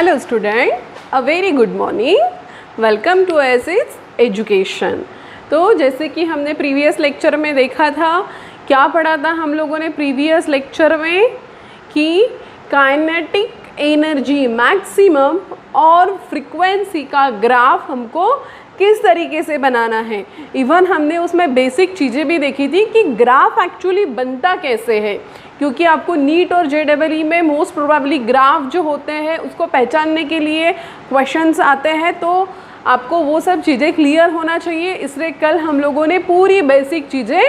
Hello student, a very good morning. Welcome to ASICS Education. तो जैसे कि हमने प्रीवियस लेक्चर में देखा था, क्या पढ़ा था हम लोगों ने प्रीवियस लेक्चर में कि काइनेटिक एनर्जी मैक्सिमम और फ्रीक्वेंसी का ग्राफ हमको किस तरीके से बनाना है। इवन हमने उसमें बेसिक चीज़ें भी देखी थी कि ग्राफ एक्चुअली बनता कैसे है, क्योंकि आपको नीट और JEE में मोस्ट प्रोबेबली ग्राफ जो होते हैं उसको पहचानने के लिए क्वेश्चंस आते हैं, तो आपको वो सब चीज़ें क्लियर होना चाहिए। इसलिए कल हम लोगों ने पूरी बेसिक चीज़ें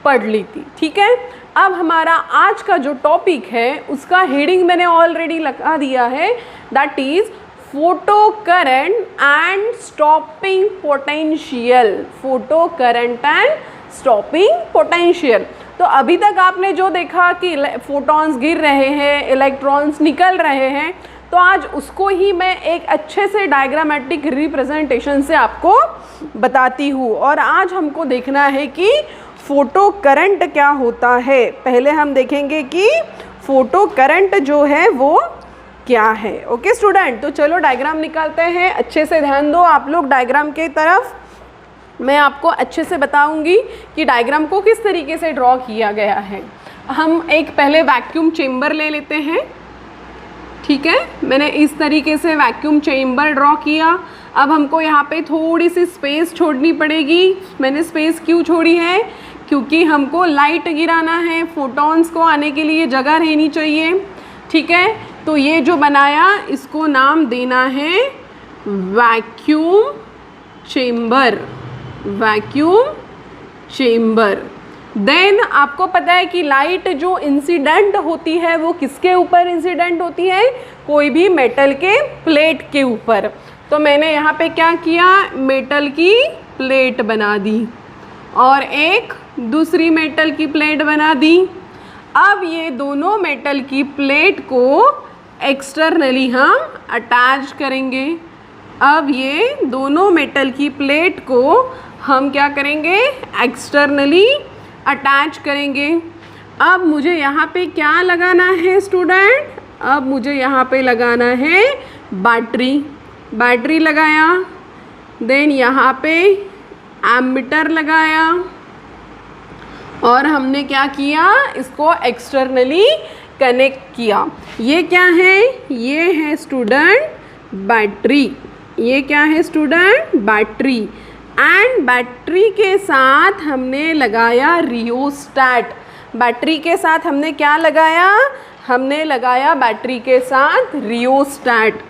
पढ़ ली थी। ठीक है, अब हमारा आज का जो टॉपिक है उसका हेडिंग मैंने ऑलरेडी लगा दिया है, that is photo current and stopping potential. Photo current and stopping potential. तो अभी तक आपने जो देखा कि फोटॉन्स गिर रहे हैं, इलेक्ट्रॉन्स निकल रहे हैं, तो आज उसको ही मैं एक अच्छे से डायग्रामेटिक रिप्रेजेंटेशन से आपको बताती हूँ। और आज हमको देखना है कि फोटो करंट क्या होता है। पहले हम देखेंगे कि फोटो करंट जो है वो क्या है। ओके स्टूडेंट, तो चलो डायग्राम निकालते हैं। अच्छे से ध्यान दो आप लोग डायग्राम के तरफ। मैं आपको अच्छे से बताऊंगी कि डायग्राम को किस तरीके से ड्रॉ किया गया है। हम एक पहले वैक्यूम चेम्बर ले लेते हैं। ठीक है, मैंने इस तरीके से वैक्यूम चेम्बर ड्रॉ किया। अब हमको यहाँ पे थोड़ी सी स्पेस छोड़नी पड़ेगी। मैंने स्पेस क्यों छोड़ी है? क्योंकि हमको लाइट गिराना है, फोटॉन्स को आने के लिए जगह रहनी चाहिए। ठीक है, तो ये जो बनाया इसको नाम देना है vacuum chamber. Vacuum chamber. Then आपको पता है कि लाइट जो इंसिडेंट होती है वो किसके ऊपर इंसिडेंट होती है? कोई भी मेटल के प्लेट के ऊपर। तो मैंने यहाँ पे क्या किया, मेटल की प्लेट बना दी और एक दूसरी मेटल की प्लेट बना दी। अब ये दोनों मेटल की प्लेट को एक्सटर्नली हम अटैच करेंगे। अब ये दोनों मेटल की प्लेट को हम क्या करेंगे, एक्सटर्नली अटैच करेंगे। अब मुझे यहाँ पे क्या लगाना है स्टूडेंट? अब मुझे यहाँ पे लगाना है बैटरी। बैटरी लगाया, देन यहाँ पे एमीटर लगाया और हमने क्या किया, इसको एक्सटर्नली कनेक्ट किया। ये क्या है? ये है स्टूडेंट बैटरी। ये क्या है स्टूडेंट? बैटरी। एंड बैटरी के साथ हमने लगाया रियोस्टैट। बैटरी के साथ हमने क्या लगाया? हमने लगाया बैटरी के साथ रियोस्टैट।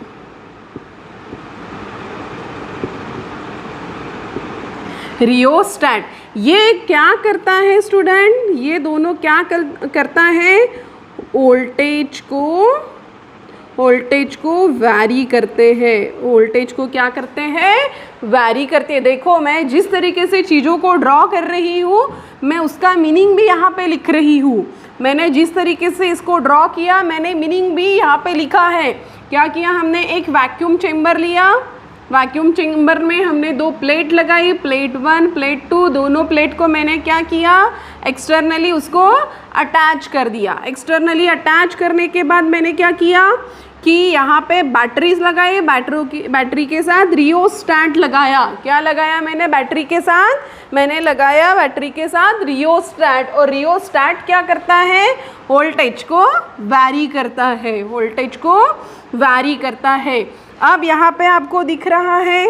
रियोस्टैट ये क्या करता है स्टूडेंट? ये दोनों क्या करता है? वोल्टेज को वैरी करते हैं। वोल्टेज को क्या करते हैं? वैरी करते हैं। देखो मैं जिस तरीके से चीज़ों को ड्रॉ कर रही हूँ, मैं उसका मीनिंग भी यहाँ पे लिख रही हूँ। मैंने जिस तरीके से इसको ड्रॉ किया, मैंने मीनिंग भी यहाँ पे लिखा है। क्या किया हमने? एक वैक्यूम चेम्बर लिया। वैक्यूम चेम्बर में हमने दो प्लेट लगाई, प्लेट 1 प्लेट 2। दोनों प्लेट को मैंने क्या किया, एक्सटर्नली उसको अटैच कर दिया। एक्सटर्नली अटैच करने के बाद मैंने क्या किया कि यहाँ पे बैटरीज लगाई, बैटरी के साथ रियोस्टैट लगाया। क्या लगाया मैंने बैटरी के साथ? मैंने लगाया बैटरी के साथ रियोस्टैट। और रियोस्टैट क्या करता है? वोल्टेज को वैरी करता है। वोल्टेज को वैरी करता है। अब यहाँ पे आपको दिख रहा है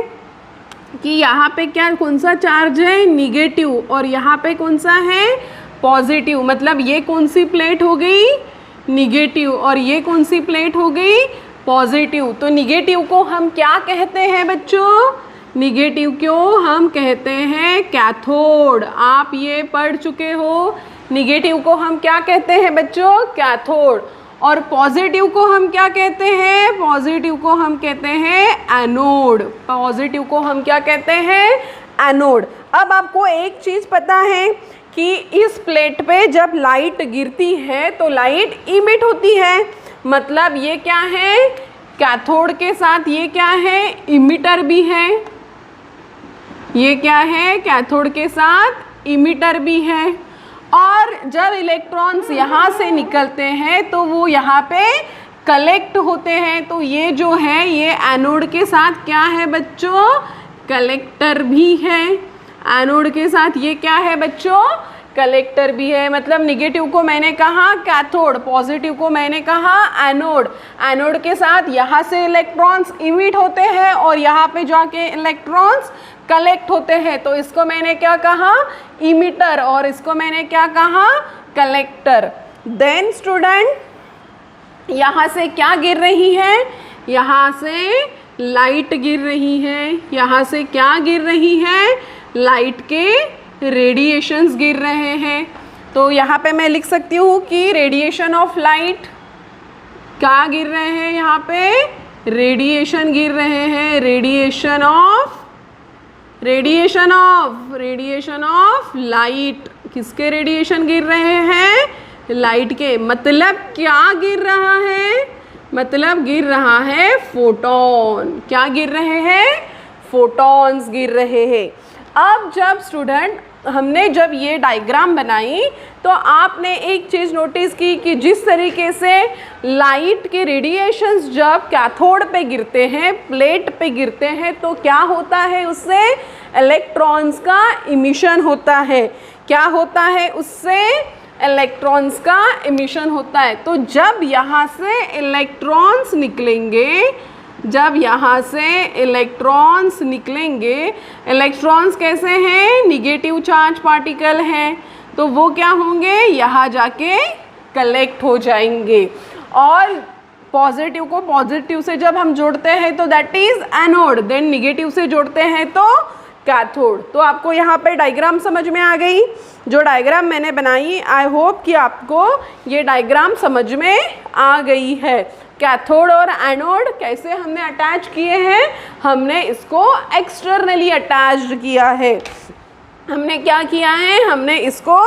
कि यहाँ पे क्या, कौन सा चार्ज है? निगेटिव। और यहाँ पे कौन सा है? पॉजिटिव। मतलब ये कौन सी प्लेट हो गई? निगेटिव। और ये कौन सी प्लेट हो गई? पॉजिटिव। तो निगेटिव को हम क्या कहते हैं बच्चों? निगेटिव को हम कहते हैं कैथोड। आप ये पढ़ चुके हो। निगेटिव को हम क्या कहते हैं बच्चों? कैथोड। और पॉजिटिव को हम क्या कहते हैं? पॉजिटिव को हम कहते हैं एनोड। पॉजिटिव को हम क्या कहते हैं? एनोड। अब आपको एक चीज़ पता है कि इस प्लेट पे जब लाइट गिरती है तो लाइट इमिट होती है। मतलब ये क्या है? कैथोड के साथ ये क्या है? इमिटर भी है। ये क्या है? कैथोड के साथ इमिटर भी है। और जब इलेक्ट्रॉन्स यहाँ से निकलते हैं तो वो यहाँ पे कलेक्ट होते हैं, तो ये जो है ये एनोड के साथ क्या है बच्चों, कलेक्टर भी है। एनोड के साथ ये क्या है बच्चों, कलेक्टर भी है। मतलब निगेटिव को मैंने कहा कैथोड, पॉजिटिव को मैंने कहा एनोड। एनोड के साथ यहाँ से इलेक्ट्रॉन्स इमिट होते हैं और यहाँ पे जाके इलेक्ट्रॉन्स कलेक्ट होते हैं, तो इसको मैंने क्या कहा, इमिटर, और इसको मैंने क्या कहा, कलेक्टर। देन स्टूडेंट यहाँ से क्या गिर रही है, यहाँ से लाइट गिर रही है। यहाँ से क्या गिर रही है, लाइट के रेडिएशंस गिर रहे हैं। तो यहाँ पे मैं लिख सकती हूँ कि रेडिएशन ऑफ लाइट, क्या गिर रहे हैं, यहाँ पे रेडिएशन गिर रहे हैं, रेडिएशन ऑफ लाइट। किसके रेडिएशन गिर रहे हैं, लाइट के। मतलब क्या गिर रहा है, मतलब गिर रहा है फोटोन। क्या गिर रहे हैं, फोटॉन्स गिर रहे हैं। अब जब स्टूडेंट हमने जब ये डायग्राम बनाई तो आपने एक चीज़ नोटिस की कि जिस तरीके से लाइट के रेडिएशंस जब कैथोड पे गिरते हैं, प्लेट पे गिरते हैं, तो क्या होता है, उससे इलेक्ट्रॉन्स का इमिशन होता है। क्या होता है, उससे इलेक्ट्रॉन्स का इमिशन होता है। तो जब यहाँ से इलेक्ट्रॉन्स निकलेंगे, जब यहाँ से इलेक्ट्रॉन्स निकलेंगे, इलेक्ट्रॉन्स कैसे हैं, निगेटिव चार्ज पार्टिकल हैं, तो वो क्या होंगे, यहाँ जाके कलेक्ट हो जाएंगे। और पॉजिटिव को पॉजिटिव से जब हम जोड़ते हैं तो that is anode, then negative से जोड़ते हैं तो कैथोड। तो आपको यहाँ पे डायग्राम समझ में आ गई, जो डायग्राम मैंने बनाई। आई होप कि आपको ये डायग्राम समझ में आ गई है। कैथोड और एनोड कैसे हमने अटैच किए हैं, हमने इसको एक्सटर्नली अटैच्ड किया है। हमने क्या किया है, हमने इसको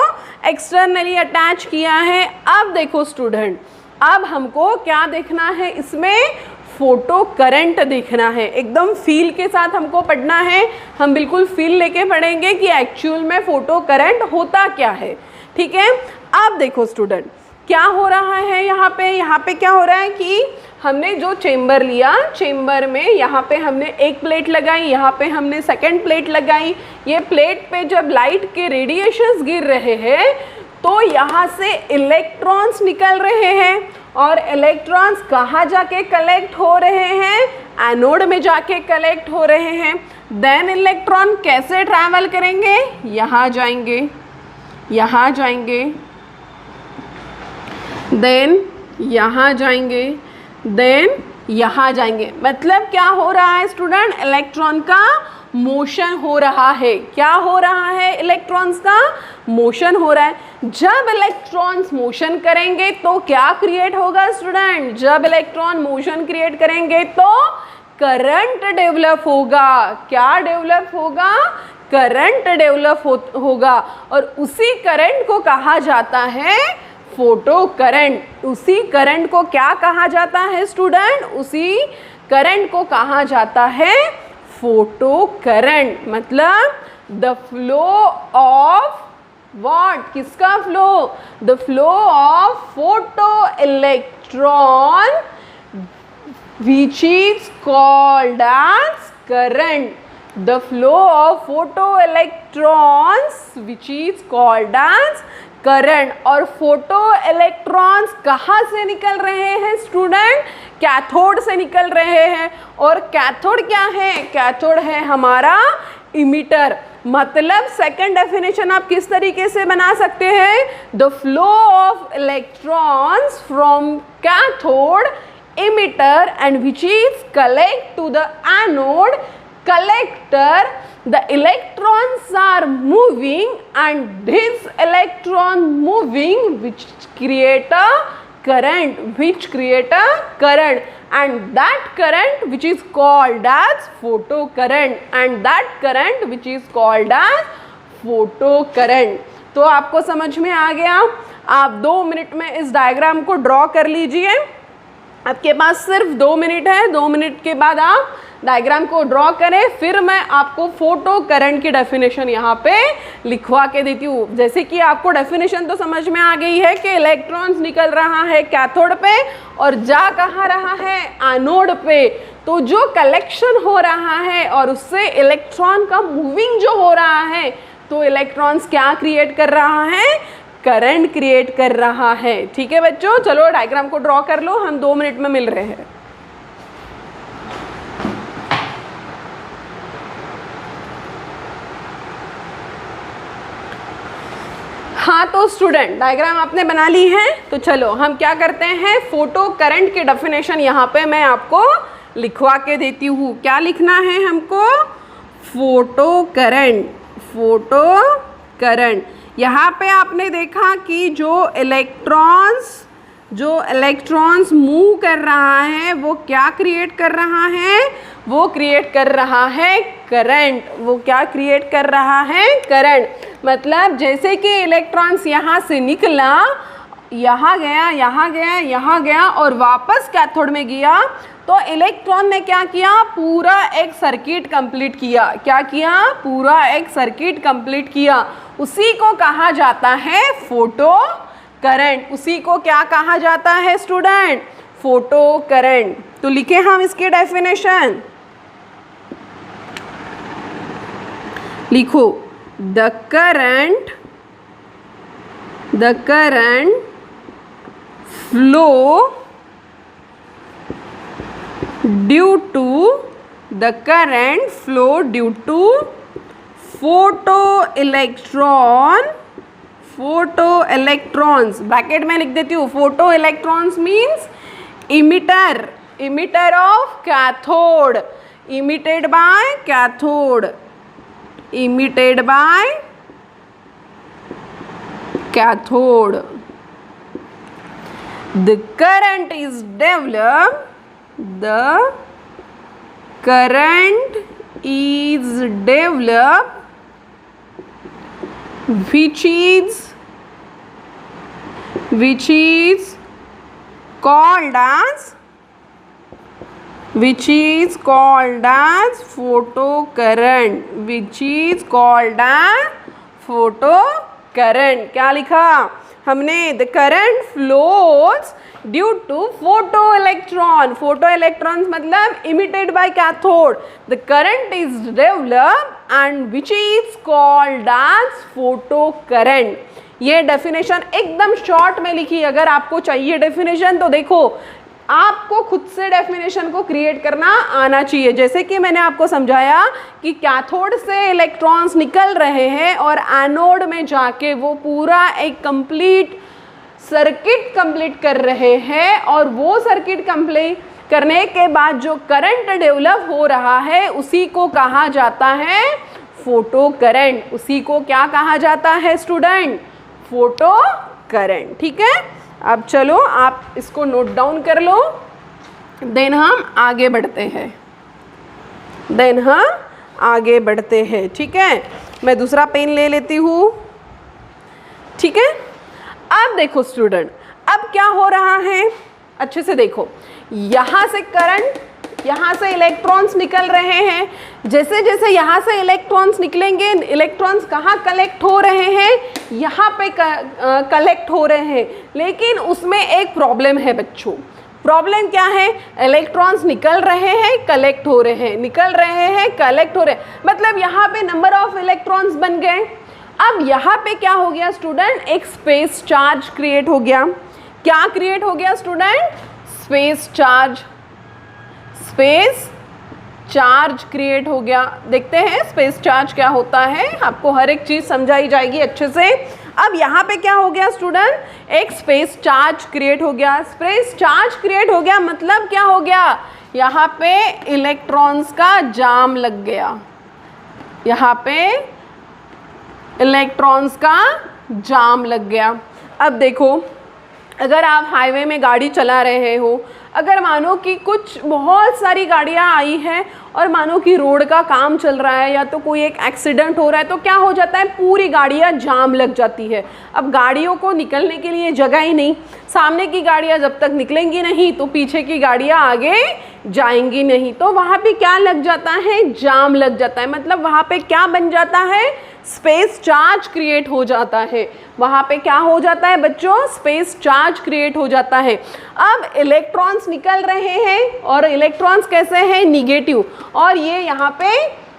एक्सटर्नली अटैच किया है। अब देखो स्टूडेंट, अब हमको क्या देखना है, इसमें फोटो करंट देखना है। एकदम फील के साथ हमको पढ़ना है, हम बिल्कुल फील लेके पढ़ेंगे कि एक्चुअल में फोटो करंट होता क्या है। ठीक है, अब देखो स्टूडेंट क्या हो रहा है, यहाँ पे क्या हो रहा है कि हमने जो चेम्बर लिया, चेम्बर में यहाँ पे हमने एक प्लेट लगाई, यहाँ पे हमने सेकंड प्लेट लगाई। ये प्लेट पे जब लाइट के रेडिएशंस गिर रहे हैं तो यहाँ से इलेक्ट्रॉन्स निकल रहे हैं, और इलेक्ट्रॉन्स कहाँ जाके कलेक्ट हो रहे हैं, एनोड में जाके कलेक्ट हो रहे हैं। देन इलेक्ट्रॉन कैसे ट्रैवल करेंगे, यहाँ जाएंगे, यहाँ जाएंगे, देन यहाँ जाएंगे, देन यहाँ जाएंगे। मतलब क्या हो रहा है स्टूडेंट, इलेक्ट्रॉन का मोशन हो रहा है। क्या हो रहा है, इलेक्ट्रॉन्स का मोशन हो रहा है। जब इलेक्ट्रॉन्स मोशन करेंगे तो क्या क्रिएट होगा स्टूडेंट, जब इलेक्ट्रॉन मोशन क्रिएट करेंगे तो करंट डेवलप होगा। क्या डेवलप होगा, करंट डेवलप होगा, और उसी करंट को कहा जाता है फोटो करंट। उसी करंट को क्या कहा जाता है स्टूडेंट, उसी करंट को कहा जाता है फोटो करंट। मतलब द फ्लो ऑफ व्हाट, किसका flow, the flow of photo electron which is called as current. The flow of photo electrons which is called as current. और फोटो इलेक्ट्रॉन्स कहाँ से निकल रहे हैं स्टूडेंट, कैथोड से निकल रहे हैं। और कैथोड क्या है, कैथोड है हमारा इमिटर। मतलब सेकंड डेफिनेशन आप किस तरीके से बना सकते हैं, the flow of electrons from cathode emitter and which is collect to the anode collector. The electrons are moving and this electron moving which create a current, and that current which is called as photocurrent, and that current which is called as photocurrent. तो आपको समझ में आ गया। आप 2 minute में इस diagram को draw कर लीजिए। आपके पास सिर्फ 2 मिनट है, 2 मिनट के बाद आप डायग्राम को ड्रॉ करें, फिर मैं आपको फोटो करंट की डेफिनेशन यहाँ पे लिखवा के देती हूँ। जैसे कि आपको डेफिनेशन तो समझ में आ गई है कि इलेक्ट्रॉन्स निकल रहा है कैथोड पे और जा कहाँ रहा है, एनोड पे। तो जो कलेक्शन हो रहा है और उससे इलेक्ट्रॉन का मूविंग जो हो रहा है, तो इलेक्ट्रॉन्स क्या क्रिएट कर रहा है, करंट क्रिएट कर रहा है। ठीक है बच्चों, चलो डायग्राम को ड्रॉ कर लो, हम 2 मिनट में मिल रहे हैं। हाँ तो स्टूडेंट, डायग्राम आपने बना ली है, तो चलो हम क्या करते हैं, फोटो करंट की डेफिनेशन यहाँ पे मैं आपको लिखवा के देती हूँ। क्या लिखना है हमको, फोटो करंट। फोटो करंट, यहाँ पे आपने देखा कि जो इलेक्ट्रॉन्स मूव कर रहा है वो क्या क्रिएट कर रहा है, वो क्रिएट कर रहा है करंट। वो क्या क्रिएट कर रहा है, करंट। मतलब जैसे कि इलेक्ट्रॉन्स यहाँ से निकला, यहाँ गया, यहाँ गया, यहाँ गया और वापस कैथोड में गया, तो इलेक्ट्रॉन ने क्या किया, पूरा एक सर्किट कंप्लीट किया। क्या किया, पूरा एक सर्किट कंप्लीट किया। उसी को कहा जाता है फोटो करंट। उसी को क्या कहा जाता है स्टूडेंट, फोटो करंट। तो लिखे हम इसकी डेफिनेशन, लिखो, the current flow due to photoelectrons, bracket में लिख देती हूँ, photo electrons means emitter of cathode, emitted by cathode. The current is developed which is called as photocurrent। क्या लिखा हमने, the current flows due to photoelectrons मतलब emitted by cathode. The current is developed and which is called as photocurrent. ये definition एकदम short में लिखी। अगर आपको चाहिए डेफिनेशन तो देखो, आपको खुद से डेफिनेशन को क्रिएट करना आना चाहिए। जैसे कि मैंने आपको समझाया कि कैथोड से इलेक्ट्रॉन्स निकल रहे हैं और एनोड में जाके वो पूरा एक कंप्लीट सर्किट कंप्लीट कर रहे हैं, और वो सर्किट कंप्लीट करने के बाद जो करंट डेवलप हो रहा है उसी को कहा जाता है फोटो करंट। उसी को क्या कहा जाता है स्टूडेंट, फोटो करंट। ठीक है, अब चलो आप इसको नोट डाउन कर लो, देन हम आगे बढ़ते हैं। ठीक है, मैं दूसरा पेन ले लेती हूँ। ठीक है, अब देखो स्टूडेंट, अब क्या हो रहा है, अच्छे से देखो, यहाँ से करंट, यहाँ से इलेक्ट्रॉन्स निकल रहे हैं। जैसे जैसे यहाँ से इलेक्ट्रॉन्स निकलेंगे, इलेक्ट्रॉन्स कहाँ कलेक्ट हो रहे हैं, यहाँ पे कलेक्ट हो रहे हैं। लेकिन उसमें एक प्रॉब्लम है बच्चों। प्रॉब्लम क्या है, इलेक्ट्रॉन्स निकल रहे हैं, कलेक्ट हो रहे हैं, निकल रहे हैं, कलेक्ट हो रहे हैं, मतलब यहाँ पे नंबर ऑफ इलेक्ट्रॉन्स बन गए। अब यहाँ पे क्या हो गया स्टूडेंट, एक स्पेस चार्ज क्रिएट हो गया। क्या क्रिएट हो गया स्टूडेंट, स्पेस चार्ज क्रिएट हो गया। देखते हैं स्पेस चार्ज क्या होता है, आपको हर एक चीज़ समझाई जाएगी अच्छे से। अब यहाँ पे क्या हो गया स्टूडेंट, एक स्पेस चार्ज क्रिएट हो गया। स्पेस चार्ज क्रिएट हो गया मतलब क्या हो गया, यहाँ पे इलेक्ट्रॉन्स का जाम लग गया। यहाँ पे इलेक्ट्रॉन्स का जाम लग गया। अब देखो, अगर आप हाईवे में गाड़ी चला रहे हो, अगर मानो कि कुछ बहुत सारी गाड़ियाँ आई हैं और मानो कि रोड का काम चल रहा है या तो कोई एक एक्सीडेंट हो रहा है, तो क्या हो जाता है, पूरी गाड़ियाँ जाम लग जाती है। अब गाड़ियों को निकलने के लिए जगह ही नहीं, सामने की गाड़ियाँ जब तक निकलेंगी नहीं तो पीछे की गाड़ियाँ आगे जाएंगी नहीं, तो वहाँ पे क्या लग जाता है, जाम लग जाता है। मतलब वहाँ पे क्या बन जाता है, स्पेस चार्ज क्रिएट हो जाता है। वहाँ पे क्या हो जाता है बच्चों, स्पेस चार्ज क्रिएट हो जाता है। अब इलेक्ट्रॉन्स निकल रहे हैं और इलेक्ट्रॉन्स कैसे हैं, निगेटिव, और ये यहाँ पे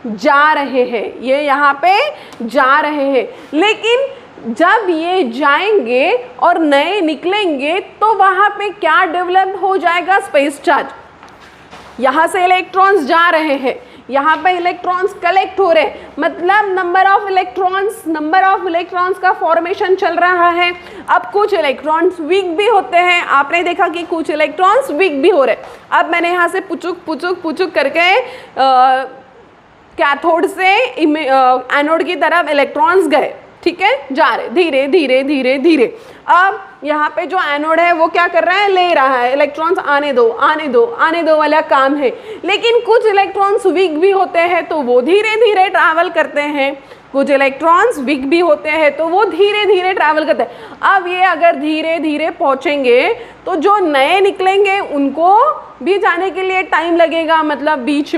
जा रहे हैं, ये यहाँ पे जा रहे हैं। लेकिन जब ये जाएंगे और नए निकलेंगे तो वहाँ पे क्या डेवलप हो जाएगा, स्पेस चार्ज। यहाँ से इलेक्ट्रॉन्स जा रहे हैं, यहाँ पे इलेक्ट्रॉन्स कलेक्ट हो रहे, मतलब नंबर ऑफ इलेक्ट्रॉन्स का फॉर्मेशन चल रहा है। अब कुछ इलेक्ट्रॉन्स वीक भी होते हैं, आपने देखा कि कुछ इलेक्ट्रॉन्स वीक भी हो रहे। अब मैंने यहाँ से पुचुक करके कैथोड से एनोड की तरफ इलेक्ट्रॉन्स गए, ठीक है, जा रहे धीरे धीरे धीरे धीरे। अब यहाँ पे जो एनोड है वो क्या कर रहा है, ले रहा है इलेक्ट्रॉन्स, आने दो वाला काम है। लेकिन कुछ इलेक्ट्रॉन्स वीक भी होते हैं तो वो धीरे धीरे ट्रैवल करते हैं, कुछ इलेक्ट्रॉन्स वीक भी होते हैं तो वो धीरे धीरे ट्रैवल करते हैं। अब ये अगर धीरे धीरे पहुँचेंगे तो जो नए निकलेंगे उनको भी जाने के लिए टाइम लगेगा, मतलब बीच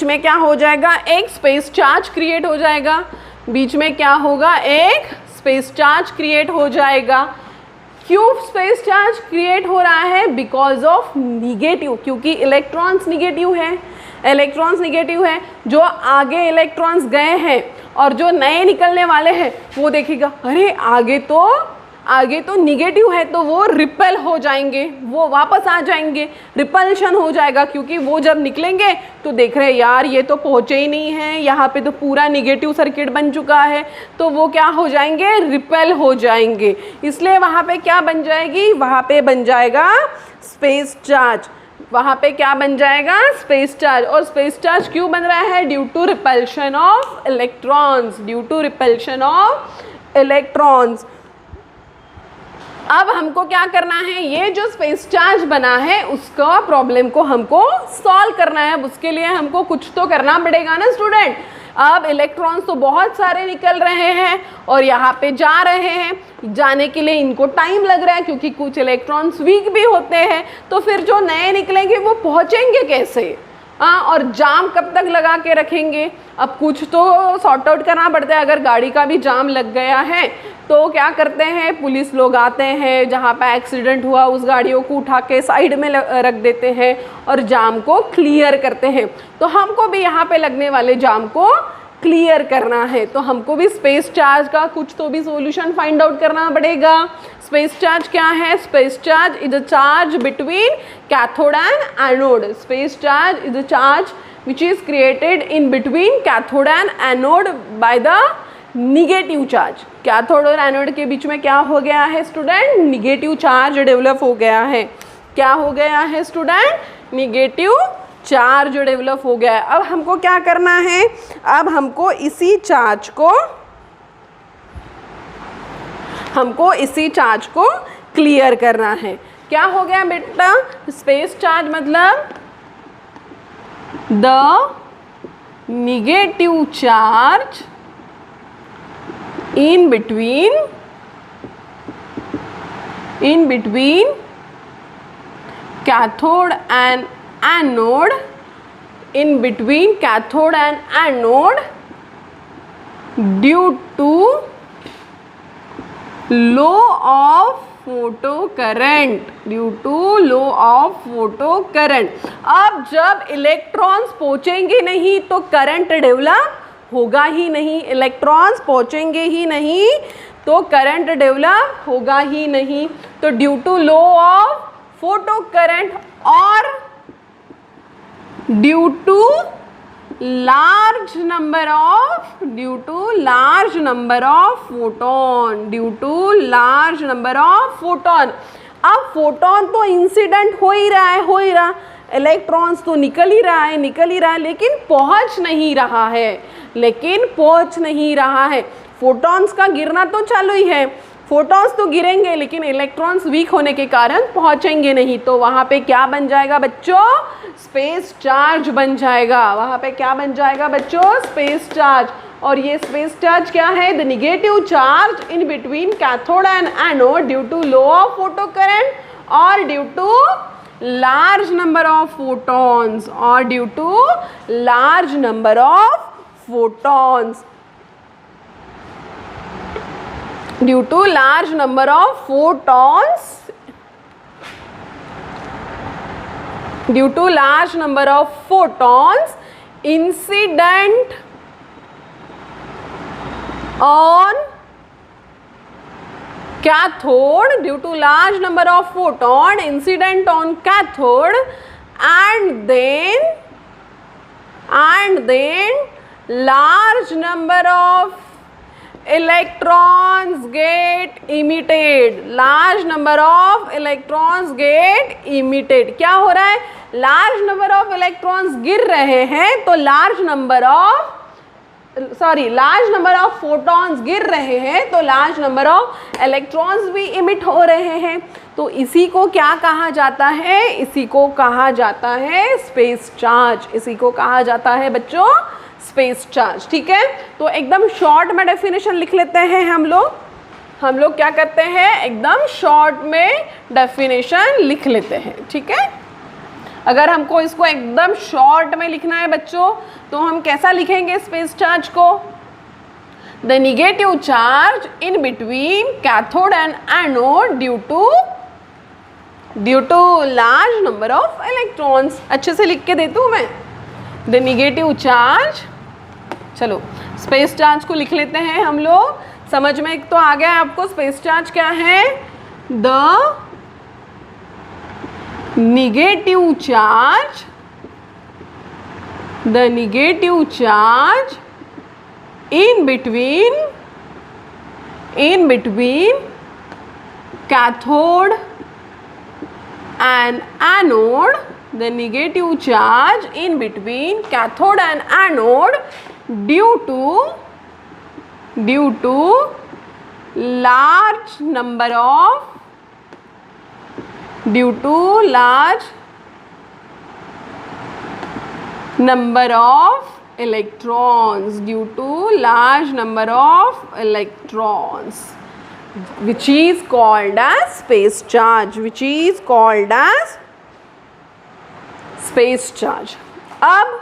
में क्या हो जाएगा, एक स्पेस चार्ज क्रिएट हो जाएगा। बीच में क्या होगा, एक स्पेस चार्ज क्रिएट हो जाएगा। क्यों स्पेस चार्ज क्रिएट हो रहा है, बिकॉज ऑफ निगेटिव, क्योंकि इलेक्ट्रॉन्स निगेटिव है। जो आगे इलेक्ट्रॉन्स गए हैं और जो नए निकलने वाले हैं वो देखेगा, अरे आगे तो निगेटिव है, तो वो रिपेल हो जाएंगे, वो वापस आ जाएंगे, रिपल्शन हो जाएगा, क्योंकि वो जब निकलेंगे तो देख रहे हैं यार ये तो पहुँचे ही नहीं है, यहाँ पे तो पूरा निगेटिव सर्किट बन चुका है, तो वो क्या हो जाएंगे, रिपेल हो जाएंगे। इसलिए वहाँ पे क्या बन जाएगी, वहाँ पे बन जाएगा स्पेस चार्ज। वहाँ पे क्या बन जाएगा, स्पेस चार्ज। और स्पेस चार्ज क्यों बन रहा है, due to repulsion of electrons, अब हमको क्या करना है, ये जो स्पेस चार्ज बना है उसका प्रॉब्लम को हमको सॉल्व करना है। अब उसके लिए हमको कुछ तो करना पड़ेगा ना स्टूडेंट। अब इलेक्ट्रॉन्स तो बहुत सारे निकल रहे हैं और यहाँ पे जा रहे हैं, जाने के लिए इनको टाइम लग रहा है क्योंकि कुछ इलेक्ट्रॉन्स वीक भी होते हैं। तो फिर जो नए निकलेंगे वो पहुँचेंगे कैसे, और जाम कब तक लगा के रखेंगे। अब कुछ तो सॉर्ट आउट करना पड़ता है। अगर गाड़ी का भी जाम लग गया है तो क्या करते हैं, पुलिस लोग आते हैं, जहाँ पे एक्सीडेंट हुआ उस गाड़ियों को उठा के साइड में रख देते हैं और जाम को क्लियर करते हैं। तो हमको भी यहाँ पे लगने वाले जाम को क्लियर करना है, तो हमको भी स्पेस चार्ज का कुछ तो भी सॉल्यूशन फाइंड आउट करना पड़ेगा। स्पेस चार्ज क्या है, space charge is a charge between cathode and anode. Space charge is a charge which is created in between cathode and anode by the negative charge। Cathode और anode के बीच में क्या हो गया है स्टूडेंट, निगेटिव चार्ज डेवलप हो गया है। क्या हो गया है स्टूडेंट, निगेटिव चार्ज डेवलप हो गया है। अब हमको क्या करना है, अब हमको इसी चार्ज को क्लियर करना है। क्या हो गया बेटा, स्पेस चार्ज मतलब the negative charge in between cathode and anode, due to law of photo current. अब जब इलेक्ट्रॉन्स पहुँचेंगे नहीं तो करंट डेवलप होगा ही नहीं, इलेक्ट्रॉन्स पहुँचेंगे ही नहीं तो करंट डेवलप होगा ही नहीं। तो due to law of photocurrent और due to large number of photon। अब फोटोन तो इंसिडेंट हो ही रहा, इलेक्ट्रॉन्स तो निकल ही रहा है, लेकिन पहुंच नहीं रहा है। फोटॉन्स का गिरना तो चालू ही है, फोटॉन्स तो गिरेंगे लेकिन इलेक्ट्रॉन्स वीक होने के कारण पहुंचेंगे नहीं, तो वहां पे क्या बन जाएगा बच्चों? स्पेस चार्ज बन जाएगा। वहां पे क्या बन जाएगा बच्चों? Space charge. और ये स्पेस चार्ज क्या है? The negative charge in between cathode and anode due to low of photocurrent और due to large number of photons or due to large number of photons, due to large number of photons, due to large number of photons incident on cathode, due to large number of photon incident on cathode, and then large number of electrons get emitted, large number of electrons get emitted। क्या हो रहा है? large number of electrons गिर रहे हैं तो large number of photons गिर रहे हैं तो लार्ज नंबर ऑफ इलेक्ट्रॉन्स भी इमिट हो रहे हैं। तो इसी को क्या कहा जाता है? इसी को कहा जाता है स्पेस चार्ज। इसी को कहा जाता है बच्चों स्पेस चार्ज। ठीक है, तो एकदम शॉर्ट में डेफिनेशन लिख लेते हैं हम लोग क्या करते हैं? एकदम शॉर्ट में डेफिनेशन लिख लेते हैं। ठीक है, अगर हमको इसको एकदम शॉर्ट में लिखना है बच्चों तो हम कैसा लिखेंगे स्पेस चार्ज को? The negative charge in between cathode and anode due to large number of electrons. अच्छे से लिख के देती हूँ मैं। द नेगेटिव चार्ज, चलो स्पेस चार्ज को लिख लेते हैं हम लोग। समझ में तो आ गया आपको स्पेस चार्ज क्या है? The negative charge in between cathode and anode, the negative charge in between cathode and anode due to large number of electrons, which is called as space charge, अब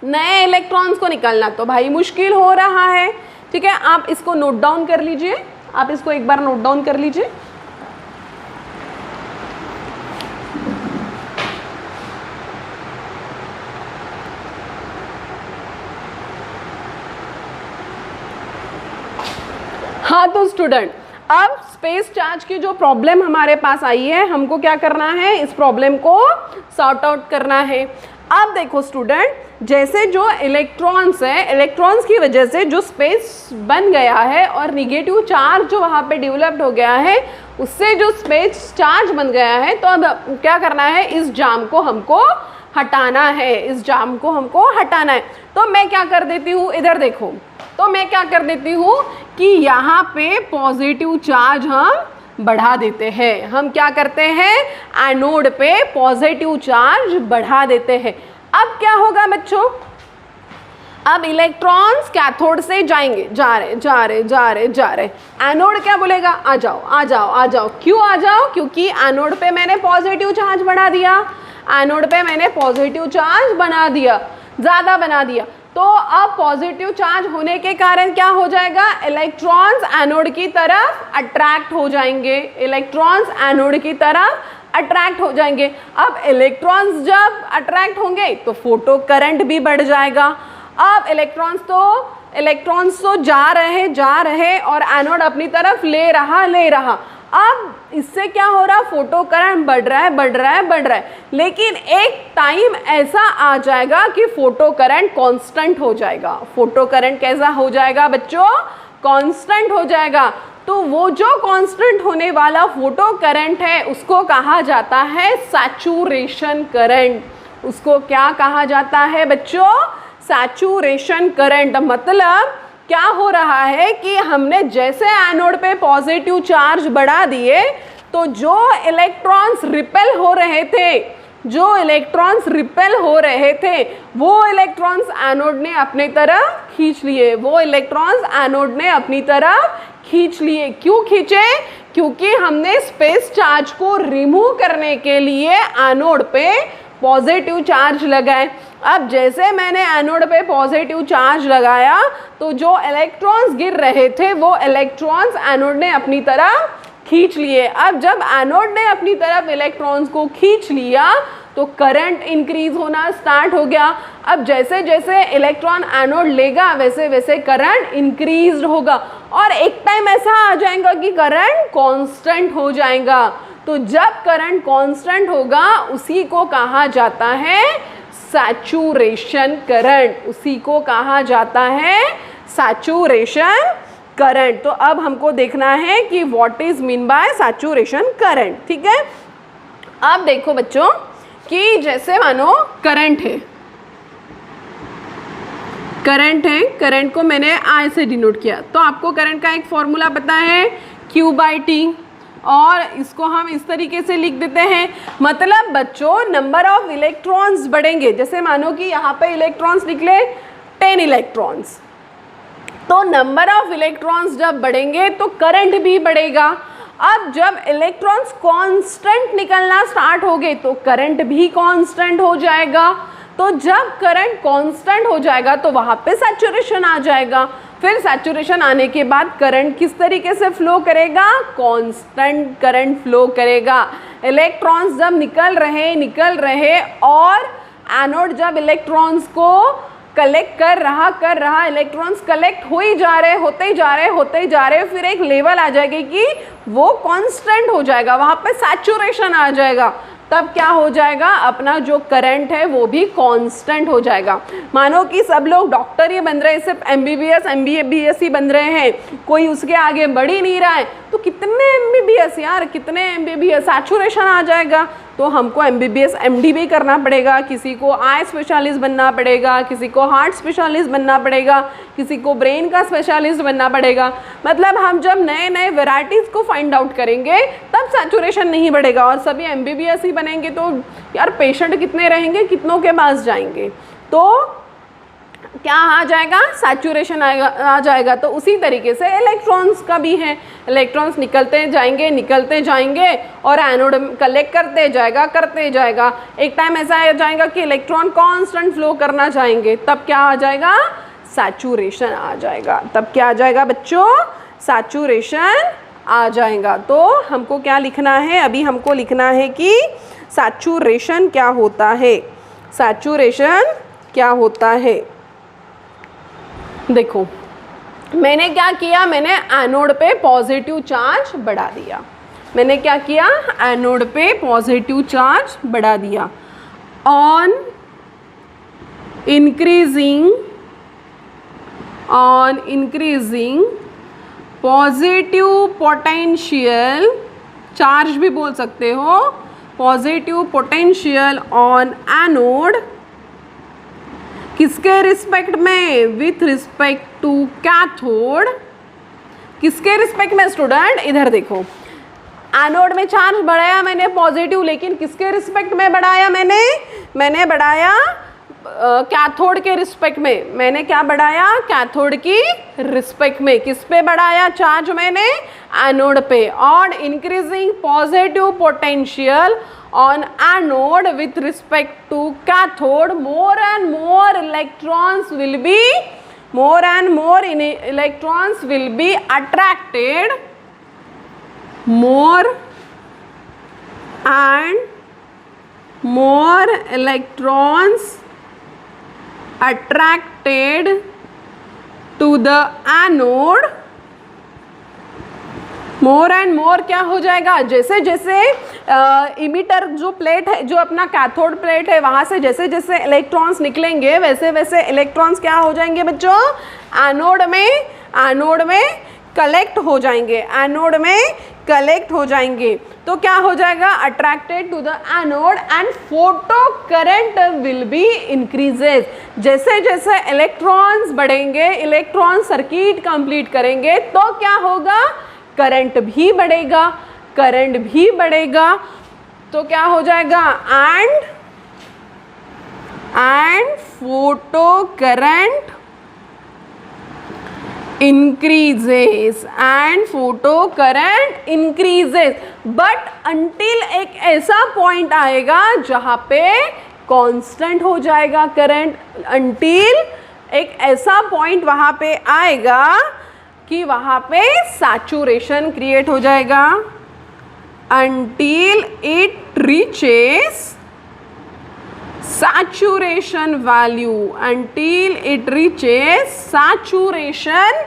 नए इलेक्ट्रॉन्स को निकालना तो भाई मुश्किल हो रहा है। ठीक है, आप इसको नोट डाउन कर लीजिए, आप इसको एक बार नोट डाउन कर लीजिए। हाँ तो स्टूडेंट, अब स्पेस चार्ज की जो प्रॉब्लम हमारे पास आई है, हमको क्या करना है? इस प्रॉब्लम को सॉर्ट आउट करना है। अब देखो स्टूडेंट, जैसे जो इलेक्ट्रॉन्स है, इलेक्ट्रॉन्स की वजह से जो स्पेस बन गया है और निगेटिव चार्ज जो वहाँ पे डेवलप्ड हो गया है, उससे जो स्पेस चार्ज बन गया है, तो अब क्या करना है? इस जाम को हमको हटाना है, तो मैं क्या कर देती हूँ? इधर देखो, तो मैं क्या कर देती हूँ कि यहाँ पे पॉजिटिव चार्ज हम बढ़ा देते हैं। हम क्या करते हैं? एनोड पे पॉजिटिव चार्ज बढ़ा देते हैं। अब क्या होगा बच्चों? अब इलेक्ट्रॉन्स कैथोड से जाएंगे, जा रहे। एनोड क्या बोलेगा? आ जाओ। क्यों आ जाओ? क्योंकि एनोड पे मैंने पॉजिटिव चार्ज बढ़ा दिया, ज़्यादा बना दिया। तो अब पॉजिटिव चार्ज होने के कारण क्या हो जाएगा? इलेक्ट्रॉन्स एनोड की तरफ अट्रैक्ट हो जाएंगे। अब इलेक्ट्रॉन्स जब अट्रैक्ट होंगे तो फोटो करंट भी बढ़ जाएगा। अब इलेक्ट्रॉन्स तो जा रहे और एनोड अपनी तरफ ले रहा। अब इससे क्या हो रहा? फोटो करंट बढ़ रहा है, लेकिन एक टाइम ऐसा आ जाएगा कि फोटो करंट कांस्टेंट हो जाएगा। फोटो करंट कैसा हो जाएगा बच्चों? कांस्टेंट हो जाएगा। तो वो जो कांस्टेंट होने वाला फोटो करंट है उसको कहा जाता है सैचुरेशन करंट। उसको क्या कहा जाता है बच्चों? Saturation current. मतलब क्या हो रहा है कि हमने जैसे एनोड पे पॉजिटिव चार्ज बढ़ा दिए तो जो इलेक्ट्रॉन्स रिपेल हो रहे थे वो इलेक्ट्रॉन्स एनोड ने अपनी तरफ खींच लिए, क्यों खींचे? क्योंकि हमने स्पेस चार्ज को रिमूव करने के लिए एनोड पे पॉजिटिव चार्ज लगाए। अब जैसे मैंने एनोड पे पॉजिटिव चार्ज लगाया तो जो इलेक्ट्रॉन्स गिर रहे थे वो इलेक्ट्रॉन्स एनोड ने अपनी तरफ खींच लिए। अब जब एनोड ने अपनी तरफ इलेक्ट्रॉन्स को खींच लिया तो करंट इंक्रीज होना स्टार्ट हो गया। अब जैसे जैसे इलेक्ट्रॉन एनोड लेगा वैसे वैसे करंट इंक्रीज होगा और एक टाइम ऐसा आ जाएगा कि करंट कांस्टेंट हो जाएगा। तो जब करंट कांस्टेंट होगा उसी को कहा जाता है सैचुरेशन करंट। तो अब हमको देखना है कि what is mean by saturation current. ठीक है, अब देखो बच्चों कि जैसे मानो करंट है, करंट को मैंने I से डिनोट किया, तो आपको करंट का एक फॉर्मूला पता है Q/T, और इसको हम इस तरीके से लिख देते हैं। मतलब बच्चों नंबर ऑफ इलेक्ट्रॉन्स बढ़ेंगे, जैसे मानो कि यहाँ पे इलेक्ट्रॉन्स निकले 10 इलेक्ट्रॉन्स, तो नंबर ऑफ इलेक्ट्रॉन्स जब बढ़ेंगे तो करंट भी बढ़ेगा। अब जब इलेक्ट्रॉन्स कांस्टेंट निकलना स्टार्ट हो गए तो करंट भी कांस्टेंट हो जाएगा। तो जब करंट कांस्टेंट हो जाएगा तो वहाँ पे सैचुरेशन आ जाएगा। फिर सैचुरेशन आने के बाद करंट किस तरीके से फ्लो करेगा? कांस्टेंट करंट फ्लो करेगा। इलेक्ट्रॉन्स जब निकल रहे और एनोड जब इलेक्ट्रॉन्स को कलेक्ट कर रहा इलेक्ट्रॉन्स कलेक्ट होते जा रहे, फिर एक लेवल आ जाएगी कि वो कांस्टेंट हो जाएगा, वहाँ पे सैचुरेशन आ जाएगा। तब क्या हो जाएगा? अपना जो करंट है वो भी कांस्टेंट हो जाएगा। मानो कि सब लोग डॉक्टर ही बन रहे हैं, सिर्फ MBBS MBBS ही बन रहे हैं, कोई उसके आगे बढ़ ही नहीं रहा है, तो कितने MBBS यार, कितने MBBS, सैचुरेशन आ जाएगा। तो हमको MBBS MD भी करना पड़ेगा, किसी को आई स्पेशलिस्ट बनना पड़ेगा, किसी को हार्ट स्पेशलिस्ट बनना पड़ेगा, किसी को ब्रेन का स्पेशलिस्ट बनना पड़ेगा। मतलब हम जब नए नए वेराइटीज़ को फाइंड आउट करेंगे तब सैचुरेशन नहीं बढ़ेगा, और सभी MBBS ही बनेंगे तो यार पेशेंट कितने रहेंगे, कितनों के पास जाएंगे, तो क्या आ जाएगा? सैचुरेशन आ जाएगा। तो उसी तरीके से इलेक्ट्रॉन्स का भी है, इलेक्ट्रॉन्स निकलते जाएंगे और एनोड कलेक्ट करते जाएगा। एक टाइम ऐसा आ जाएगा कि इलेक्ट्रॉन कांस्टेंट फ्लो करना चाहेंगे, तब क्या आ जाएगा? सैचुरेशन आ जाएगा। तब क्या आ जाएगा बच्चों? सैचुरेशन आ जाएगा। तो हमको क्या लिखना है? अभी हमको लिखना है कि सैचुरेशन क्या होता है। देखो मैंने क्या किया, मैंने एनोड पे पॉजिटिव चार्ज बढ़ा दिया। एनोड पे पॉजिटिव चार्ज बढ़ा दिया। On increasing positive potential, charge भी बोल सकते हो, पॉजिटिव पोटेंशियल ऑन एनोड, किसके रिस्पेक्ट में? With respect to cathode. किसके रिस्पेक्ट में स्टूडेंट? इधर देखो, एनोड में चार्ज बढ़ाया मैंने पॉजिटिव, लेकिन किसके रिस्पेक्ट में बढ़ाया? मैंने बढ़ाया कैथोड के रिस्पेक्ट में। मैंने क्या बढ़ाया? कैथोड की रिस्पेक्ट में। किस पे बढ़ाया चार्ज मैंने? एनोड पे। और increasing positive potential on anode with respect to cathode, more and more electrons will be attracted, more and more electrons attracted to the anode, more and मोर क्या हो जाएगा? जैसे जैसे इमिटर जो प्लेट है, जो अपना कैथोड प्लेट है, वहाँ से जैसे जैसे इलेक्ट्रॉन्स निकलेंगे वैसे वैसे इलेक्ट्रॉन्स क्या हो जाएंगे बच्चों? एनोड में कलेक्ट हो जाएंगे। एनोड में कलेक्ट हो जाएंगे तो क्या हो जाएगा, attracted to the anode and photo current will be increases. जैसे जैसे इलेक्ट्रॉन्स बढ़ेंगे, इलेक्ट्रॉन सर्किट कंप्लीट करेंगे तो क्या होगा, करंट भी बढ़ेगा, करंट भी बढ़ेगा। तो क्या हो जाएगा, and photo current increases and photo current increases but until एक ऐसा पॉइंट आएगा जहाँ पे कांस्टेंट हो जाएगा करंट, until एक ऐसा पॉइंट वहाँ पे आएगा कि वहाँ पे सैचुरेशन क्रिएट हो जाएगा, until it reaches saturation value, until it reaches saturation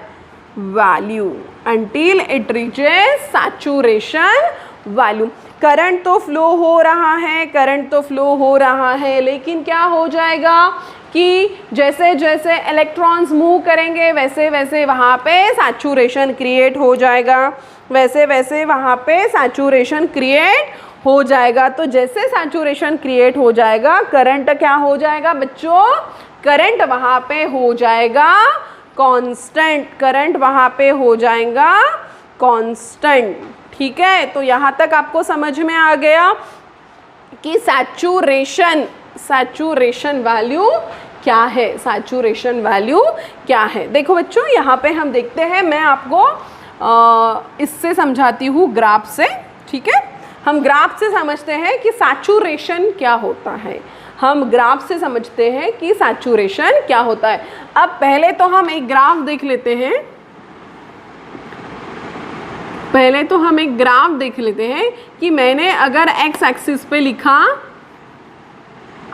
value, until it reaches saturation value। Current तो फ्लो हो रहा है, करंट तो फ्लो हो रहा है, लेकिन क्या हो जाएगा कि जैसे जैसे इलेक्ट्रॉन्स मूव करेंगे वैसे वैसे वहाँ पे सैचुरेशन क्रिएट हो जाएगा, वैसे वैसे वहाँ पे सैचुरेशन क्रिएट हो जाएगा। तो जैसे सैचुरेशन क्रिएट हो जाएगा करंट क्या हो जाएगा बच्चों, करंट वहाँ पे हो जाएगा कांस्टेंट, करंट वहाँ पे हो जाएगा कांस्टेंट। ठीक है, तो यहाँ तक आपको समझ में आ गया कि सैचुरेशन वैल्यू क्या है, सैचुरेशन वैल्यू क्या है। देखो बच्चों यहाँ पे हम देखते हैं, मैं आपको इससे समझाती हूँ ग्राफ से। ठीक है, हम ग्राफ से समझते हैं कि सैचुरेशन क्या होता है, हम ग्राफ से समझते हैं कि सैचुरेशन क्या होता है। अब पहले तो हम एक ग्राफ देख लेते हैं, पहले तो हम एक ग्राफ देख लेते हैं कि मैंने अगर एक्स एक्सिस पे लिखा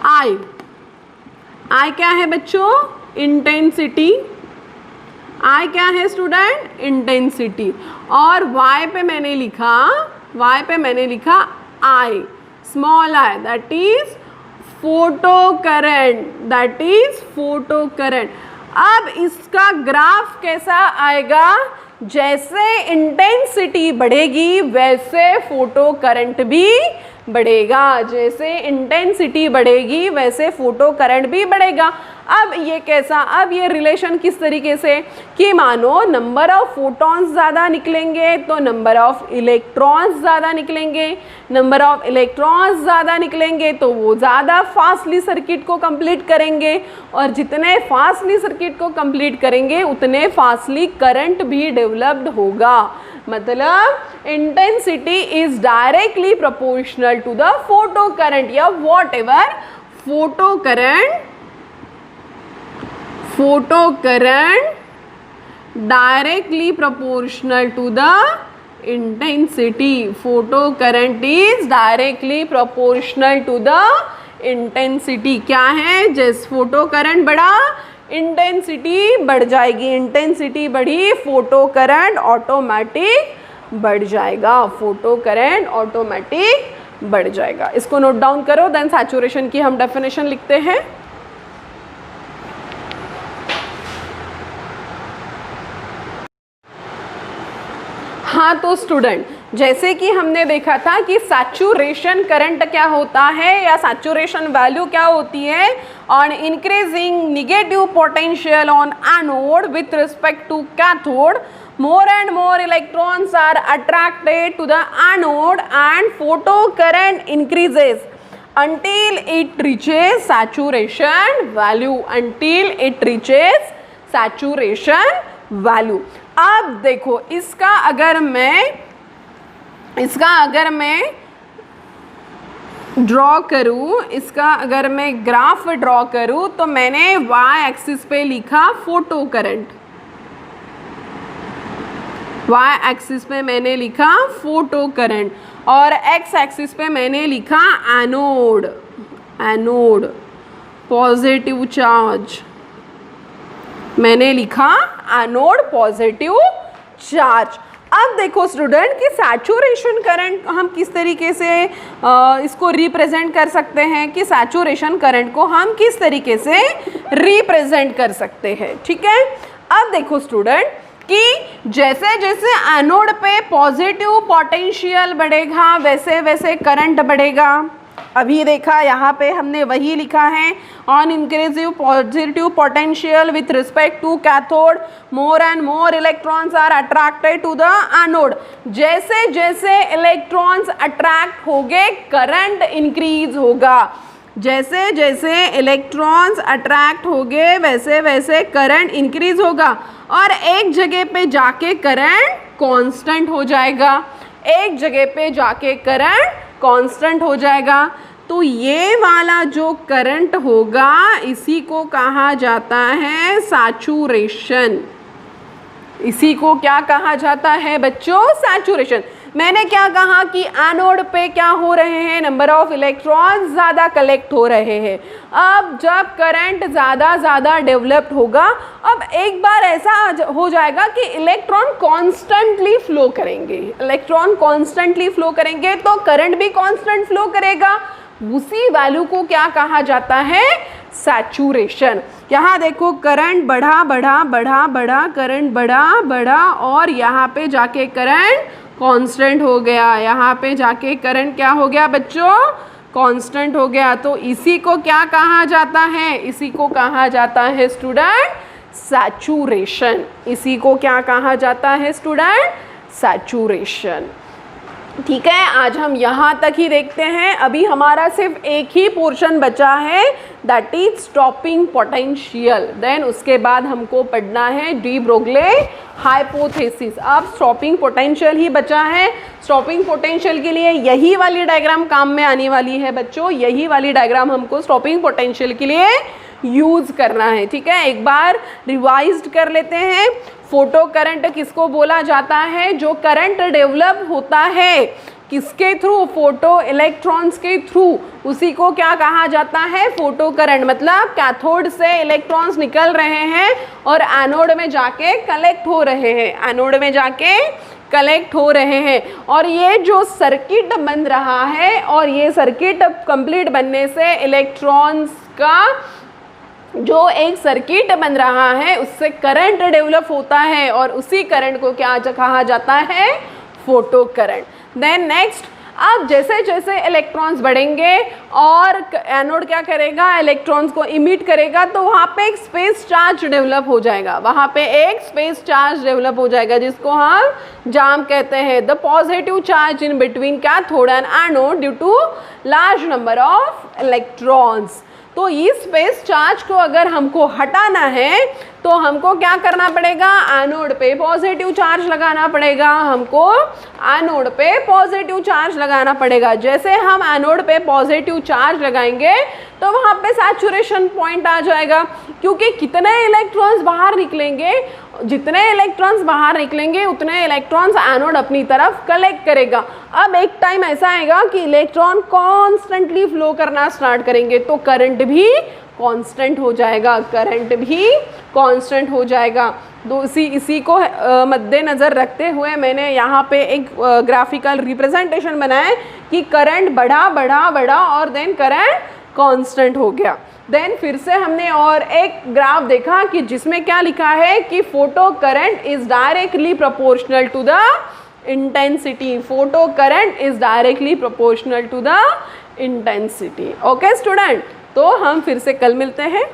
आई क्या है बच्चों, इंटेंसिटी, आई क्या है स्टूडेंट, इंटेंसिटी, और वाई पे मैंने लिखा I, small I, that is photocurrent, अब इसका ग्राफ कैसा आएगा, जैसे इंटेंसिटी बढ़ेगी वैसे फोटो करंट भी बढ़ेगा, जैसे इंटेंसिटी बढ़ेगी वैसे फोटो करंट भी बढ़ेगा। अब ये कैसा, अब ये रिलेशन किस तरीके से कि मानो नंबर ऑफ फोटॉन्स ज़्यादा निकलेंगे तो नंबर ऑफ इलेक्ट्रॉन्स ज़्यादा निकलेंगे, नंबर ऑफ इलेक्ट्रॉन्स ज़्यादा निकलेंगे तो वो ज़्यादा फास्टली सर्किट को कंप्लीट करेंगे, और जितने फास्टली सर्किट को कंप्लीट करेंगे उतने फास्टली करंट भी डेवलप्ड होगा। मतलब intensity is directly proportional to the photocurrent, या whatever photocurrent directly proportional to the intensity, photo current is directly proportional to the intensity। क्या है, जैसे फोटो करंट बढ़ा इंटेंसिटी बढ़ जाएगी, इंटेंसिटी बढ़ी फोटो करंट ऑटोमेटिक बढ़ जाएगा, फोटो करंट ऑटोमेटिक बढ़ जाएगा। इसको नोट डाउन करो, देन सैचुरेशन की हम डेफिनेशन लिखते हैं। हाँ तो स्टूडेंट, जैसे कि हमने देखा था कि सैचुरेशन करंट क्या होता है या सैचुरेशन वैल्यू क्या होती है, on increasing negative potential on anode with respect to cathode, more and more electrons are attracted to the anode and photo current increases until it reaches saturation value, until it reaches saturation value। अब देखो इसका अगर मैं draw करूँ, इसका अगर मैं graph draw करूँ तो मैंने y एक्सिस पे लिखा फोटो करंट, y एक्सिस पे मैंने लिखा फोटो करंट, और x एक्सिस पे मैंने लिखा एनोड पॉजिटिव चार्ज, मैंने लिखा एनोड पॉजिटिव चार्ज। अब देखो स्टूडेंट कि सैचुरेशन करंट हम किस तरीके से इसको रिप्रेजेंट कर सकते हैं, कि सैचुरेशन करंट को हम किस तरीके से रिप्रेजेंट कर सकते हैं। ठीक है, अब देखो स्टूडेंट कि जैसे जैसे एनोड पे पॉजिटिव पोटेंशियल बढ़ेगा वैसे वैसे करंट बढ़ेगा। अभी देखा यहाँ पे हमने वही लिखा है, on increasing positive potential with respect to cathode more and more electrons are attracted to the anode. जैसे जैसे इलेक्ट्रॉन्स अट्रैक्ट होंगे करंट इंक्रीज होगा, जैसे जैसे इलेक्ट्रॉन्स अट्रैक्ट होंगे वैसे वैसे करंट इंक्रीज होगा और एक जगह पे जाके करंट कांस्टेंट हो जाएगा, एक जगह पे जाके करंट कांस्टेंट हो जाएगा। तो ये वाला जो करंट होगा इसी को कहा जाता है सैचुरेशन। इसी को क्या कहा जाता है बच्चों? सैचुरेशन। मैंने क्या कहा कि एनोड पे क्या हो रहे हैं, नंबर ऑफ इलेक्ट्रॉन्स ज़्यादा कलेक्ट हो रहे हैं। अब जब करंट ज़्यादा डेवलप्ड होगा, अब एक बार ऐसा हो जाएगा कि इलेक्ट्रॉन कॉन्स्टेंटली फ्लो करेंगे, इलेक्ट्रॉन कॉन्स्टेंटली फ्लो करेंगे तो करंट भी कॉन्स्टेंट फ्लो करेगा। उसी वैल्यू को क्या कहा जाता है? सैचुरेशन। यहाँ देखो करंट बढ़ा बढ़ा बढ़ा बढ़ा, करंट बढ़ा बढ़ा और यहाँ पे जाके करंट कांस्टेंट हो गया, यहाँ पे जाके करंट क्या हो गया बच्चों? कांस्टेंट हो गया। तो इसी को क्या कहा जाता है? इसी को कहा जाता है स्टूडेंट सैचुरेशन। इसी को क्या कहा जाता है स्टूडेंट? सैचुरेशन। ठीक है, आज हम यहाँ तक ही देखते हैं। अभी हमारा सिर्फ एक ही पोर्शन बचा है, that is stopping potential. Then उसके बाद हमको पढ़ना है डी ब्रोगले हाइपोथेसिस। अब स्टॉपिंग पोटेंशियल ही बचा है। स्टॉपिंग पोटेंशियल के लिए यही वाली डायग्राम काम में आने वाली है बच्चों, यही वाली डायग्राम हमको स्टॉपिंग पोटेंशियल के लिए यूज़ करना है। ठीक है, एक बार रिवाइज्ड कर लेते हैं। फोटो करंट किसको बोला जाता है? जो करंट डेवलप होता है किसके थ्रू? फोटो इलेक्ट्रॉन्स के थ्रू, उसी को क्या कहा जाता है? Photo current. मतलब कैथोड से इलेक्ट्रॉन्स निकल रहे हैं और एनोड में जाके कलेक्ट हो रहे हैं, एनोड में जाके कलेक्ट हो रहे हैं। और ये जो सर्किट बन रहा है और ये सर्किट कंप्लीट बनने से इलेक्ट्रॉन्स का जो एक सर्किट बन रहा है उससे करंट डेवलप होता है और उसी करंट को क्या कहा जाता है? Photo current. देन नेक्स्ट, अब जैसे जैसे इलेक्ट्रॉन्स बढ़ेंगे और एनोड क्या करेगा? इलेक्ट्रॉन्स को इमिट करेगा, तो वहाँ पे एक स्पेस चार्ज डेवलप हो जाएगा, वहाँ पे एक स्पेस चार्ज डेवलप हो जाएगा जिसको हम जाम कहते हैं। The positive charge in between cathode and anode due to large number of electrons. तो इस स्पेस चार्ज को अगर हमको हटाना है तो हमको क्या करना पड़ेगा? एनोड पे पॉजिटिव चार्ज लगाना पड़ेगा, हमको एनोड पे पॉजिटिव चार्ज लगाना पड़ेगा। जैसे हम एनोड पे पॉजिटिव चार्ज लगाएंगे तो वहाँ पे सैचुरेशन पॉइंट आ जाएगा, क्योंकि कितने इलेक्ट्रॉन्स बाहर निकलेंगे, जितने इलेक्ट्रॉन्स बाहर निकलेंगे उतने इलेक्ट्रॉन्स एनोड अपनी तरफ कलेक्ट करेगा। अब एक टाइम ऐसा आएगा कि इलेक्ट्रॉन कॉन्स्टेंटली फ्लो करना स्टार्ट करेंगे तो करंट भी कांस्टेंट हो जाएगा, करंट भी कांस्टेंट हो जाएगा। तो इसी को मद्देनज़र रखते हुए मैंने यहाँ पे एक ग्राफिकल रिप्रेजेंटेशन बनाया कि करंट बढ़ा बढ़ा बढ़ा और देन करंट कांस्टेंट हो गया। देन फिर से हमने और एक ग्राफ देखा कि जिसमें क्या लिखा है कि photo current is directly proportional to the intensity. Photo current is directly proportional to the intensity. Okay student, तो हम फिर से कल मिलते हैं।